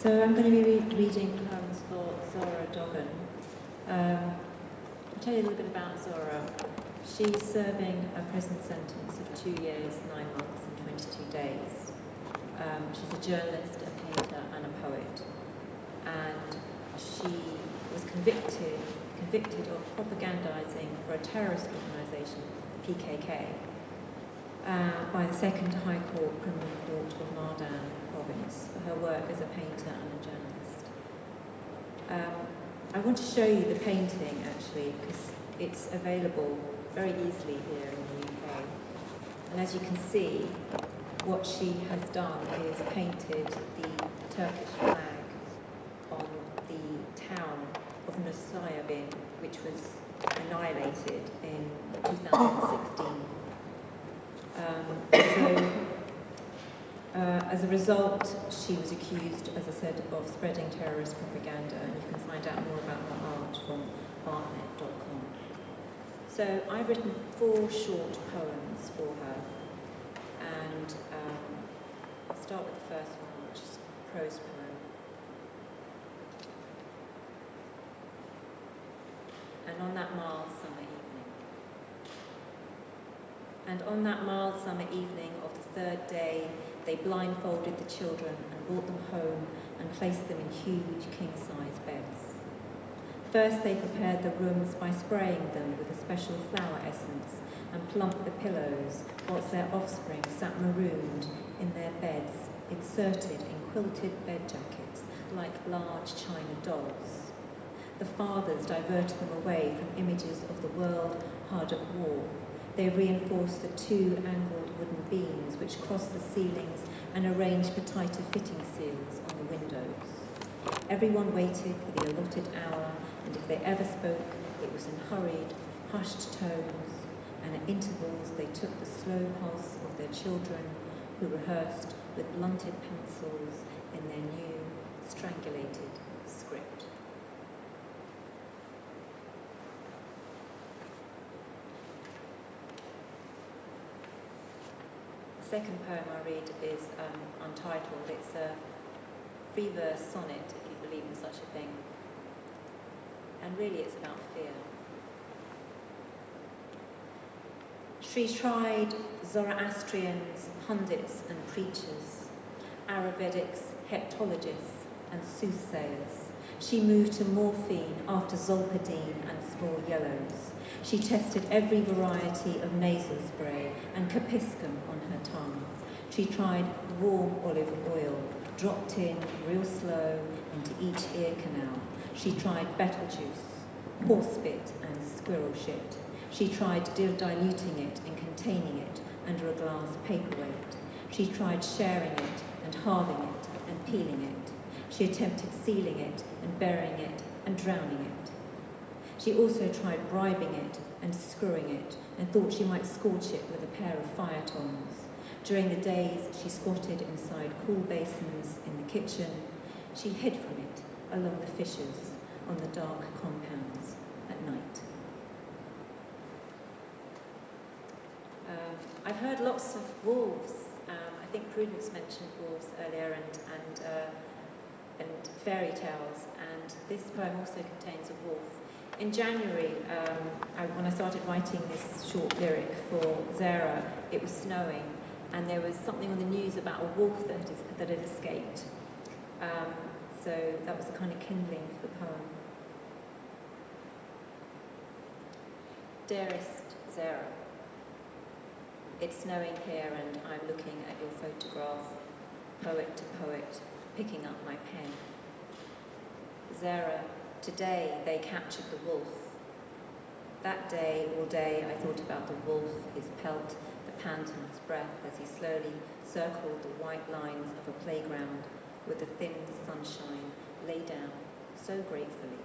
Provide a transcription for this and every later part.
So I'm going to be reading poems for Zehra Dogan. I'll tell you a little bit about Zehra. She's serving a prison sentence of 2 years, 9 months and 22 days. She's a journalist, a painter and a poet. And she was convicted of propagandizing for a terrorist organisation, PKK, by the Second High Court Criminal Court of Modernist province for her work as a painter and a journalist. I want to show you the painting actually because it's available very easily here in the UK. And as you can see, what she has done is painted the Turkish flag on the town of Nusaybin, which was annihilated in 2016. As a result, she was accused, as I said, of spreading terrorist propaganda, and you can find out more about her art from artnet.com. So I've written 4 short poems for her, and I'll start with the first one, which is a prose poem. And on that mild summer evening. And on that mild summer evening of the 3rd day, they blindfolded the children and brought them home and placed them in huge king-size beds. First they prepared the rooms by spraying them with a special flower essence and plumped the pillows, whilst their offspring sat marooned in their beds, inserted in quilted bed jackets like large china dolls. The fathers diverted them away from images of the world hard at war. They reinforced the 2 angled wooden beams which crossed the ceilings and arranged for tighter fitting seals on the windows. Everyone waited for the allotted hour, and if they ever spoke, it was in hurried, hushed tones, and at intervals they took the slow pulse of their children, who rehearsed with blunted pencils in their new, strangulated script. The second poem I read is untitled. It's a free-verse sonnet, if you believe in such a thing. And really it's about fear. She tried Zoroastrians, pundits and preachers, Ayurvedics, heptologists and soothsayers. She moved to morphine after zolpidem and small yellows. She tested every variety of nasal spray and capsicum on her tongue. She tried warm olive oil, dropped in real slow into each ear canal. She tried Betelgeuse, horse spit and squirrel shit. She tried diluting it and containing it under a glass paperweight. She tried sharing it and halving it and peeling it. She attempted sealing it and burying it and drowning it. She also tried bribing it and screwing it and thought she might scorch it with a pair of fire tongs. During the days she squatted inside cool basins in the kitchen, she hid from it along the fissures on the dark compounds at night. I've heard lots of wolves. I think Prudence mentioned wolves earlier and fairy tales, and this poem also contains a wolf. In January, when I started writing this short lyric for Zehra, it was snowing, and there was something on the news about a wolf that had escaped. So that was a kind of kindling for the poem. Dearest Zehra, it's snowing here and I'm looking at your photograph, poet to poet, picking up my pen. Zehra, today they captured the wolf. That day, all day, I thought about the wolf, his pelt, the pant on his breath as he slowly circled the white lines of a playground with the thin sunshine lay down so gratefully.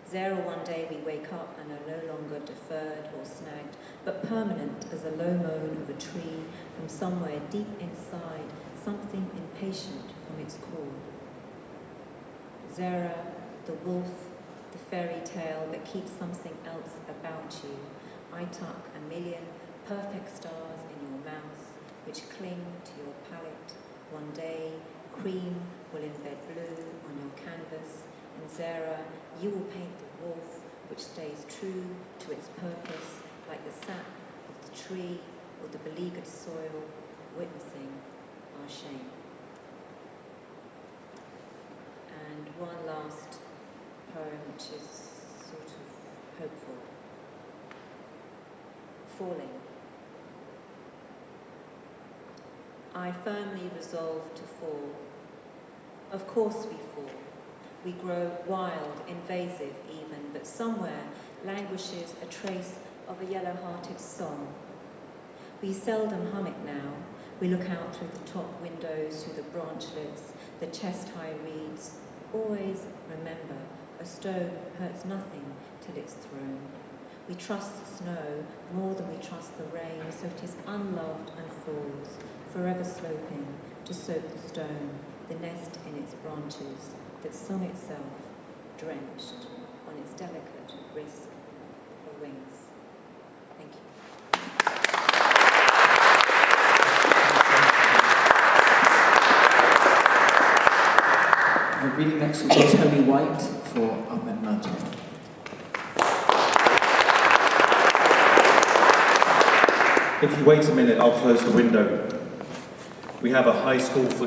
Zehra, one day we wake up and are no longer deferred or snagged, but permanent as a low moan of a tree from somewhere deep inside, something impatient from its call. Zehra, the wolf, the fairy tale that keeps something else about you. I tuck 1,000,000 perfect stars in your mouth, which cling to your palate, one day cream will embed blue on your canvas, and Zehra, you will paint the wolf which stays true to its purpose, like the sap of the tree or the beleaguered soil, witnessing our shame. And one last poem which is sort of hopeful. Falling. I firmly resolve to fall. Of course we fall. We grow wild, invasive even, but somewhere languishes a trace of a yellow-hearted song. We seldom hum it now. We look out through the top windows, through the branchlets, the chest-high reeds. Always remember, a stone hurts nothing till it's thrown. We trust the snow more than we trust the rain, so it is unloved and falls, forever sloping to soak the stone, the nest in its branches, that sung itself, drenched on its delicate risk of wings. Thank you. The reading next will be Tony White for avant. If you wait a minute, I'll close the window. We have a high school for